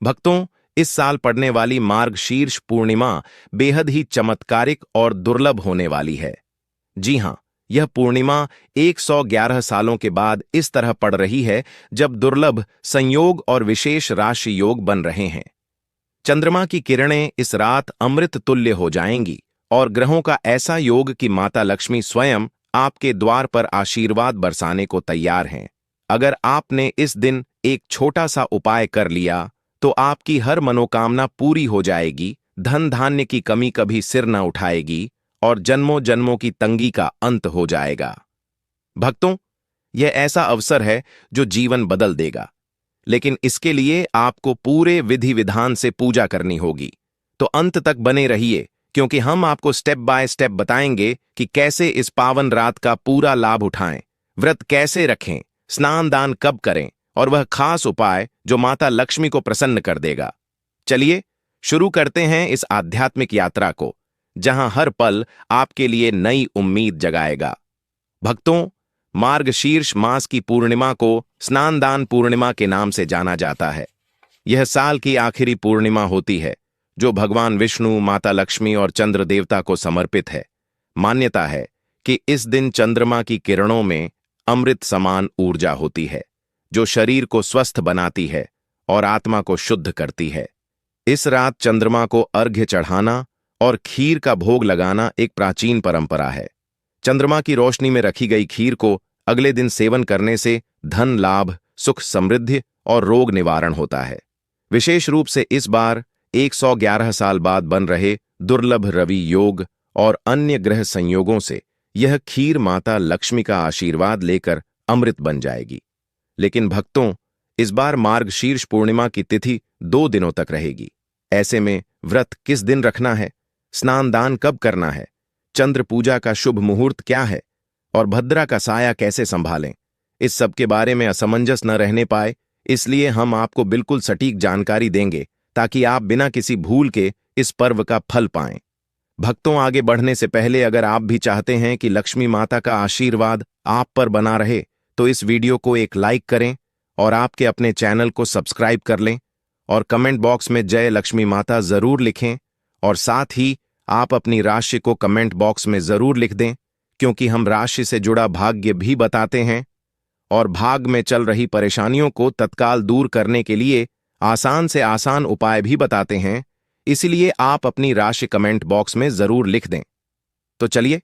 भक्तों, इस साल पड़ने वाली मार्गशीर्ष पूर्णिमा बेहद ही चमत्कारिक और दुर्लभ होने वाली है। जी हां, यह पूर्णिमा 111 सालों के बाद इस तरह पड़ रही है जब दुर्लभ संयोग और विशेष राशि योग बन रहे हैं। चंद्रमा की किरणें इस रात अमृत तुल्य हो जाएंगी और ग्रहों का ऐसा योग कि माता लक्ष्मी स्वयं आपके द्वार पर आशीर्वाद बरसाने को तैयार हैं। अगर आपने इस दिन एक छोटा सा उपाय कर लिया तो आपकी हर मनोकामना पूरी हो जाएगी, धन धान्य की कमी कभी सिर न उठाएगी और जन्मों जन्मों की तंगी का अंत हो जाएगा। भक्तों, यह ऐसा अवसर है जो जीवन बदल देगा, लेकिन इसके लिए आपको पूरे विधि विधान से पूजा करनी होगी। तो अंत तक बने रहिए, क्योंकि हम आपको स्टेप बाय स्टेप बताएंगे कि कैसे इस पावन रात का पूरा लाभ उठाएं, व्रत कैसे रखें, स्नान दान कब करें और वह खास उपाय जो माता लक्ष्मी को प्रसन्न कर देगा। चलिए शुरू करते हैं इस आध्यात्मिक यात्रा को, जहां हर पल आपके लिए नई उम्मीद जगाएगा। भक्तों, मार्गशीर्ष मास की पूर्णिमा को स्नानदान पूर्णिमा के नाम से जाना जाता है। यह साल की आखिरी पूर्णिमा होती है जो भगवान विष्णु, माता लक्ष्मी और चंद्र देवता को समर्पित है। मान्यता है कि इस दिन चंद्रमा की किरणों में अमृत समान ऊर्जा होती है जो शरीर को स्वस्थ बनाती है और आत्मा को शुद्ध करती है। इस रात चंद्रमा को अर्घ्य चढ़ाना और खीर का भोग लगाना एक प्राचीन परंपरा है। चंद्रमा की रोशनी में रखी गई खीर को अगले दिन सेवन करने से धन लाभ, सुख समृद्धि और रोग निवारण होता है। विशेष रूप से इस बार 111 साल बाद बन रहे दुर्लभ रवि योग और अन्य ग्रह संयोगों से यह खीर माता लक्ष्मी का आशीर्वाद लेकर अमृत बन जाएगी। लेकिन भक्तों, इस बार मार्गशीर्ष पूर्णिमा की तिथि 2 दिनों तक रहेगी। ऐसे में व्रत किस दिन रखना है, स्नान दान कब करना है, चंद्र पूजा का शुभ मुहूर्त क्या है और भद्रा का साया कैसे संभालें, इस सब के बारे में असमंजस न रहने पाए, इसलिए हम आपको बिल्कुल सटीक जानकारी देंगे ताकि आप बिना किसी भूल के इस पर्व का फल पाएं। भक्तों, आगे बढ़ने से पहले अगर आप भी चाहते हैं कि लक्ष्मी माता का आशीर्वाद आप पर बना रहे तो इस वीडियो को एक लाइक करें और आपके अपने चैनल को सब्सक्राइब कर लें और कमेंट बॉक्स में जय लक्ष्मी माता जरूर लिखें और साथ ही आप अपनी राशि को कमेंट बॉक्स में जरूर लिख दें, क्योंकि हम राशि से जुड़ा भाग्य भी बताते हैं और भाग में चल रही परेशानियों को तत्काल दूर करने के लिए आसान से आसान उपाय भी बताते हैं। इसलिए आप अपनी राशि कमेंट बॉक्स में जरूर लिख दें। तो चलिए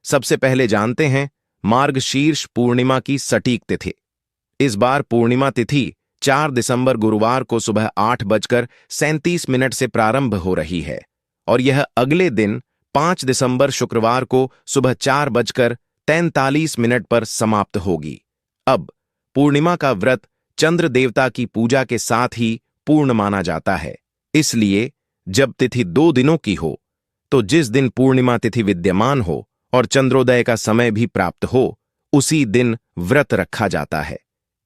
सबसे पहले जानते हैं मार्गशीर्ष पूर्णिमा की सटीक तिथि। इस बार पूर्णिमा तिथि 4 दिसंबर गुरुवार को सुबह 8:37 से प्रारंभ हो रही है और यह अगले दिन 5 दिसंबर शुक्रवार को सुबह 4:43 पर समाप्त होगी। अब पूर्णिमा का व्रत चंद्र देवता की पूजा के साथ ही पूर्ण माना जाता है। इसलिए जब तिथि 2 दिनों की हो तो जिस दिन पूर्णिमा तिथि विद्यमान हो और चंद्रोदय का समय भी प्राप्त हो, उसी दिन व्रत रखा जाता है।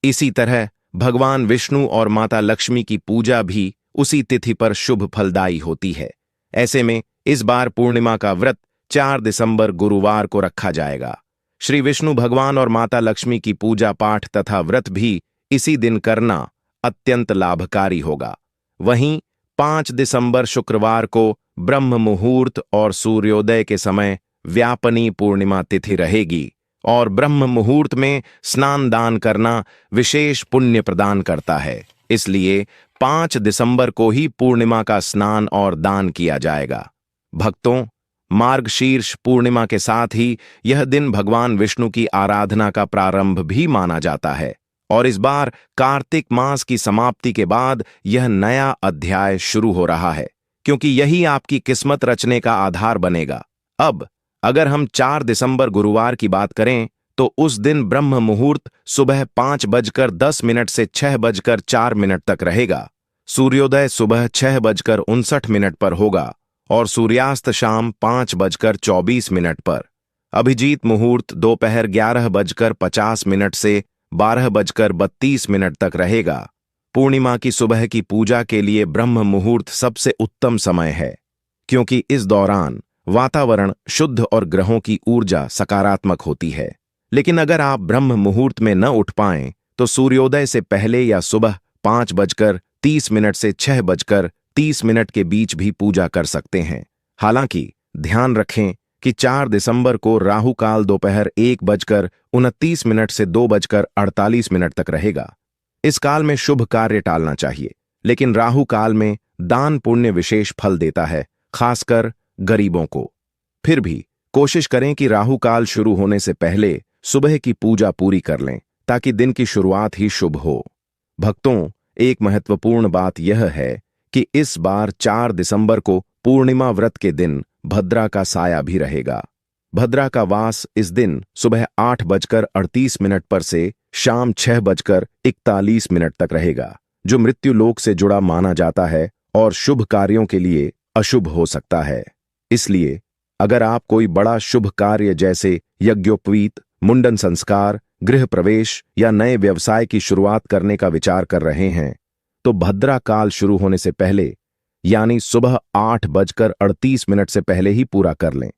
इसी तरह भगवान विष्णु और माता लक्ष्मी की पूजा भी उसी तिथि पर शुभ फलदायी होती है। ऐसे में इस बार पूर्णिमा का व्रत 4 दिसंबर गुरुवार को रखा जाएगा। श्री विष्णु भगवान और माता लक्ष्मी की पूजा पाठ तथा व्रत भी इसी दिन करना अत्यंत लाभकारी होगा। वहीं 5 दिसंबर शुक्रवार को ब्रह्म मुहूर्त और सूर्योदय के समय व्यापनी पूर्णिमा तिथि रहेगी और ब्रह्म मुहूर्त में स्नान दान करना विशेष पुण्य प्रदान करता है। इसलिए 5 दिसंबर को ही पूर्णिमा का स्नान और दान किया जाएगा। भक्तों, मार्गशीर्ष पूर्णिमा के साथ ही यह दिन भगवान विष्णु की आराधना का प्रारंभ भी माना जाता है और इस बार कार्तिक मास की समाप्ति के बाद यह नया अध्याय शुरू हो रहा है, क्योंकि यही आपकी किस्मत रचने का आधार बनेगा। अब अगर हम 4 दिसंबर गुरुवार की बात करें तो उस दिन ब्रह्म मुहूर्त सुबह 5:10 से 6:04 तक रहेगा। सूर्योदय सुबह 6:59 पर होगा और सूर्यास्त शाम 5:24 पर। अभिजीत मुहूर्त दोपहर 11:50 से 12:32 तक रहेगा। पूर्णिमा की सुबह की पूजा के लिए ब्रह्म मुहूर्त सबसे उत्तम समय है, क्योंकि इस दौरान वातावरण शुद्ध और ग्रहों की ऊर्जा सकारात्मक होती है। लेकिन अगर आप ब्रह्म मुहूर्त में न उठ पाएं तो सूर्योदय से पहले या सुबह 5:30 से 6:30 के बीच भी पूजा कर सकते हैं। हालांकि ध्यान रखें कि 4 दिसंबर को राहु काल दोपहर 1:29 से 2:48 तक रहेगा। इस काल में शुभ कार्य टालना चाहिए, लेकिन राहु काल में दान पुण्य विशेष फल देता है, खासकर गरीबों को। फिर भी कोशिश करें कि राहु काल शुरू होने से पहले सुबह की पूजा पूरी कर लें, ताकि दिन की शुरुआत ही शुभ हो। भक्तों, एक महत्वपूर्ण बात यह है कि इस बार 4 दिसंबर को पूर्णिमा व्रत के दिन भद्रा का साया भी रहेगा। भद्रा का वास इस दिन सुबह 8:38 पर से शाम 6:41 तक रहेगा, जो मृत्यु लोक से जुड़ा माना जाता है और शुभ कार्यों के लिए अशुभ हो सकता है। इसलिए अगर आप कोई बड़ा शुभ कार्य जैसे यज्ञोपवीत, मुंडन संस्कार, गृह प्रवेश या नए व्यवसाय की शुरुआत करने का विचार कर रहे हैं, तो भद्रा काल शुरू होने से पहले यानी सुबह 8:38 से पहले ही पूरा कर लें।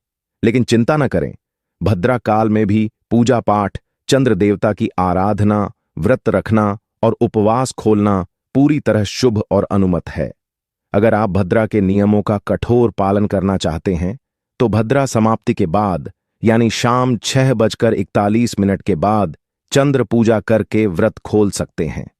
लेकिन चिंता न करें, भद्रा काल में भी पूजा पाठ, चंद्र देवता की आराधना, व्रत रखना और उपवास खोलना पूरी तरह शुभ और अनुमत है। अगर आप भद्रा के नियमों का कठोर पालन करना चाहते हैं, तो भद्रा समाप्ति के बाद यानी शाम 6:41 के बाद चंद्र पूजा करके व्रत खोल सकते हैं।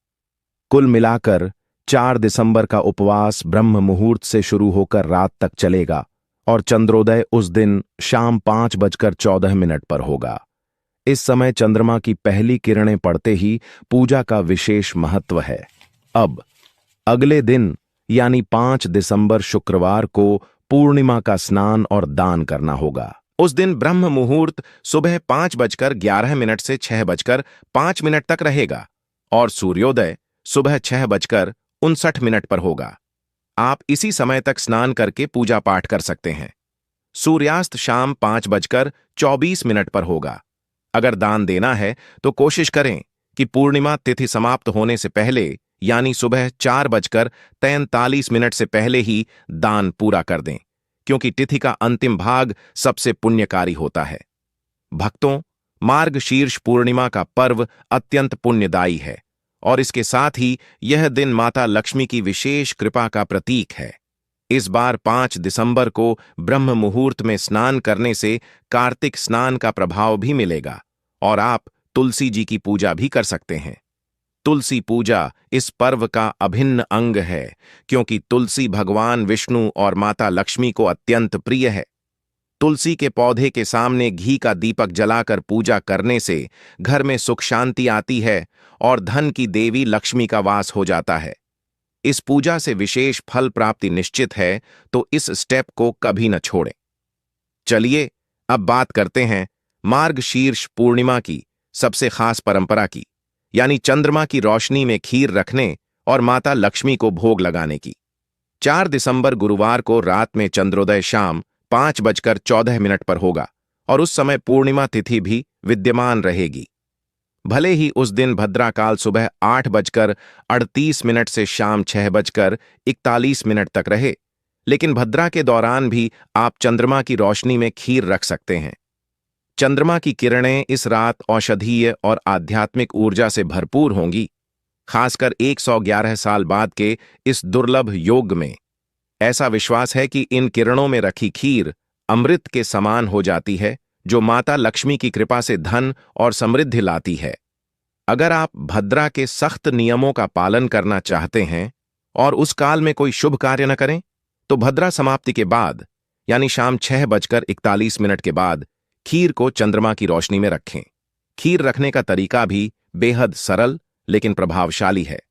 कुल मिलाकर 4 दिसंबर का उपवास ब्रह्म मुहूर्त से शुरू होकर रात तक चलेगा और चंद्रोदय उस दिन शाम 5:14 पर होगा। इस समय चंद्रमा की पहली किरणें पड़ते ही पूजा का विशेष महत्व है। अब अगले दिन यानी 5 दिसंबर शुक्रवार को पूर्णिमा का स्नान और दान करना होगा। उस दिन ब्रह्म मुहूर्त सुबह 5:11 से 6:05 तक रहेगा और सूर्योदय सुबह 6:59 पर होगा। आप इसी समय तक स्नान करके पूजा पाठ कर सकते हैं। सूर्यास्त शाम 5:24 पर होगा। अगर दान देना है तो कोशिश करें कि पूर्णिमा तिथि समाप्त होने से पहले यानी सुबह 4:43 से पहले ही दान पूरा कर दें, क्योंकि तिथि का अंतिम भाग सबसे पुण्यकारी होता है। भक्तों, मार्गशीर्ष पूर्णिमा का पर्व अत्यंत पुण्यदायी है और इसके साथ ही यह दिन माता लक्ष्मी की विशेष कृपा का प्रतीक है। इस बार 5 दिसंबर को ब्रह्म मुहूर्त में स्नान करने से कार्तिक स्नान का प्रभाव भी मिलेगा और आप तुलसी जी की पूजा भी कर सकते हैं। तुलसी पूजा इस पर्व का अभिन्न अंग है, क्योंकि तुलसी भगवान विष्णु और माता लक्ष्मी को अत्यंत प्रिय है। तुलसी के पौधे के सामने घी का दीपक जलाकर पूजा करने से घर में सुख शांति आती है और धन की देवी लक्ष्मी का वास हो जाता है। इस पूजा से विशेष फल प्राप्ति निश्चित है, तो इस स्टेप को कभी न छोड़ें। चलिए अब बात करते हैं मार्गशीर्ष पूर्णिमा की सबसे खास परंपरा की, यानी चंद्रमा की रोशनी में खीर रखने और माता लक्ष्मी को भोग लगाने की। 4 दिसंबर गुरुवार को रात में चंद्रोदय शाम 5:14 पर होगा और उस समय पूर्णिमा तिथि भी विद्यमान रहेगी। भले ही उस दिन भद्राकाल सुबह 8:38 से शाम 6:41 तक रहे, लेकिन भद्रा के दौरान भी आप चंद्रमा की रोशनी में खीर रख सकते हैं। चंद्रमा की किरणें इस रात औषधीय और आध्यात्मिक ऊर्जा से भरपूर होंगी, खासकर 111 साल बाद के इस दुर्लभ योग में। ऐसा विश्वास है कि इन किरणों में रखी खीर अमृत के समान हो जाती है, जो माता लक्ष्मी की कृपा से धन और समृद्धि लाती है। अगर आप भद्रा के सख्त नियमों का पालन करना चाहते हैं और उस काल में कोई शुभ कार्य न करें, तो भद्रा समाप्ति के बाद यानी शाम 6:41 के बाद खीर को चंद्रमा की रोशनी में रखें। खीर रखने का तरीका भी बेहद सरल लेकिन प्रभावशाली है।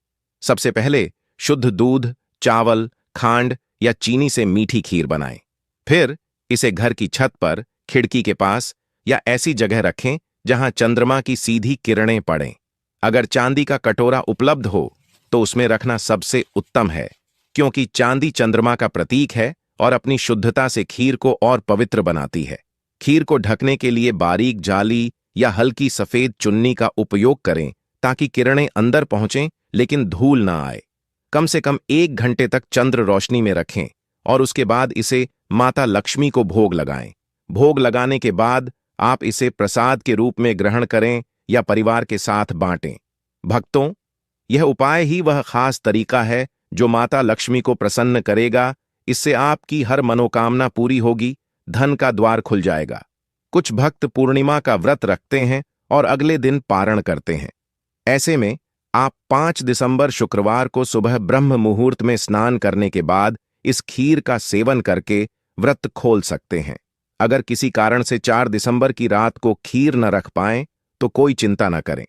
सबसे पहले शुद्ध दूध, चावल, खांड या चीनी से मीठी खीर बनाएं। फिर इसे घर की छत पर, खिड़की के पास या ऐसी जगह रखें जहां चंद्रमा की सीधी किरणें पड़ें। अगर चांदी का कटोरा उपलब्ध हो तो उसमें रखना सबसे उत्तम है, क्योंकि चांदी चंद्रमा का प्रतीक है और अपनी शुद्धता से खीर को और पवित्र बनाती है। खीर को ढकने के लिए बारीक जाली या हल्की सफेद चुन्नी का उपयोग करें, ताकि किरणें अंदर पहुंचें लेकिन धूल ना आए। कम से कम 1 घंटे तक चंद्र रोशनी में रखें और उसके बाद इसे माता लक्ष्मी को भोग लगाएं। भोग लगाने के बाद आप इसे प्रसाद के रूप में ग्रहण करें या परिवार के साथ बांटें। भक्तों, यह उपाय ही वह खास तरीका है जो माता लक्ष्मी को प्रसन्न करेगा। इससे आपकी हर मनोकामना पूरी होगी, धन का द्वार खुल जाएगा। कुछ भक्त पूर्णिमा का व्रत रखते हैं और अगले दिन पारण करते हैं। ऐसे में आप 5 दिसंबर शुक्रवार को सुबह ब्रह्म मुहूर्त में स्नान करने के बाद इस खीर का सेवन करके व्रत खोल सकते हैं। अगर किसी कारण से 4 दिसंबर की रात को खीर न रख पाएं तो कोई चिंता न करें।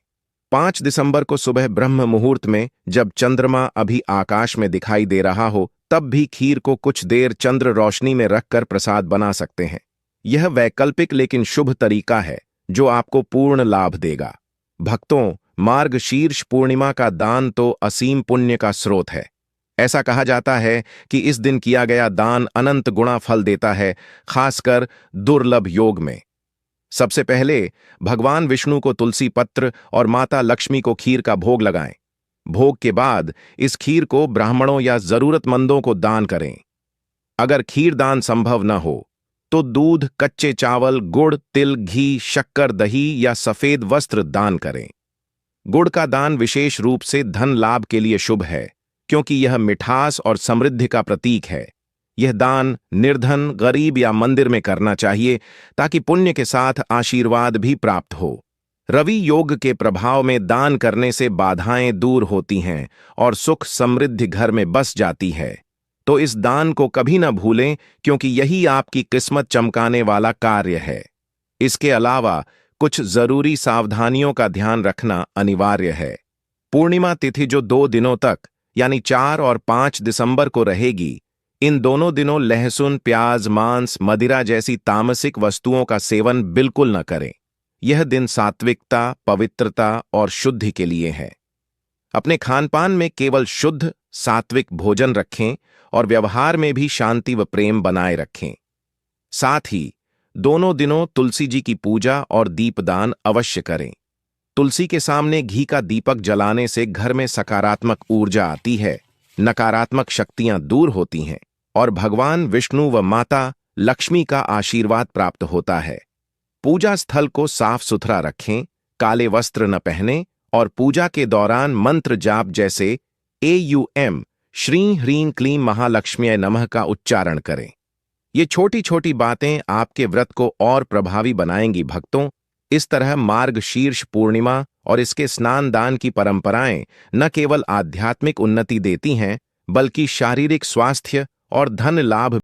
5 दिसंबर को सुबह ब्रह्म मुहूर्त में जब चंद्रमा अभी आकाश में दिखाई दे रहा हो, तब भी खीर को कुछ देर चंद्र रोशनी में रखकर प्रसाद बना सकते हैं। यह वैकल्पिक लेकिन शुभ तरीका है जो आपको पूर्ण लाभ देगा। भक्तों, मार्गशीर्ष पूर्णिमा का दान तो असीम पुण्य का स्रोत है। ऐसा कहा जाता है कि इस दिन किया गया दान अनंत गुणा फल देता है, खासकर दुर्लभ योग में। सबसे पहले भगवान विष्णु को तुलसी पत्र और माता लक्ष्मी को खीर का भोग लगाएं। भोग के बाद इस खीर को ब्राह्मणों या जरूरतमंदों को दान करें। अगर खीर दान संभव न हो तो दूध, कच्चे चावल, गुड़, तिल, घी, शक्कर, दही या सफेद वस्त्र दान करें। गुड़ का दान विशेष रूप से धन लाभ के लिए शुभ है, क्योंकि यह मिठास और समृद्धि का प्रतीक है। यह दान निर्धन, गरीब या मंदिर में करना चाहिए ताकि पुण्य के साथ आशीर्वाद भी प्राप्त हो। रवि योग के प्रभाव में दान करने से बाधाएं दूर होती हैं और सुख समृद्धि घर में बस जाती है। तो इस दान को कभी न भूलें, क्योंकि यही आपकी किस्मत चमकाने वाला कार्य है। इसके अलावा कुछ जरूरी सावधानियों का ध्यान रखना अनिवार्य है। पूर्णिमा तिथि जो 2 दिनों तक यानी 4 और 5 दिसंबर को रहेगी, इन दोनों दिनों लहसुन, प्याज, मांस, मदिरा जैसी तामसिक वस्तुओं का सेवन बिल्कुल न करें। यह दिन सात्विकता, पवित्रता और शुद्धि के लिए है। अपने खानपान में केवल शुद्ध, सात्विक भोजन रखें और व्यवहार में भी शांति व प्रेम बनाए रखें। साथ ही दोनों दिनों तुलसी जी की पूजा और दीपदान अवश्य करें। तुलसी के सामने घी का दीपक जलाने से घर में सकारात्मक ऊर्जा आती है, नकारात्मक शक्तियां दूर होती हैं और भगवान विष्णु व माता लक्ष्मी का आशीर्वाद प्राप्त होता है। पूजा स्थल को साफ सुथरा रखें, काले वस्त्र न पहनें और पूजा के दौरान मंत्र जाप जैसे AUM श्रीं ह्रीं क्लीं महालक्ष्म्यै नमः का उच्चारण करें। ये छोटी छोटी बातें आपके व्रत को और प्रभावी बनाएंगी। भक्तों, इस तरह मार्गशीर्ष पूर्णिमा और इसके स्नान दान की परंपराएं न केवल आध्यात्मिक उन्नति देती हैं, बल्कि शारीरिक स्वास्थ्य और धन लाभ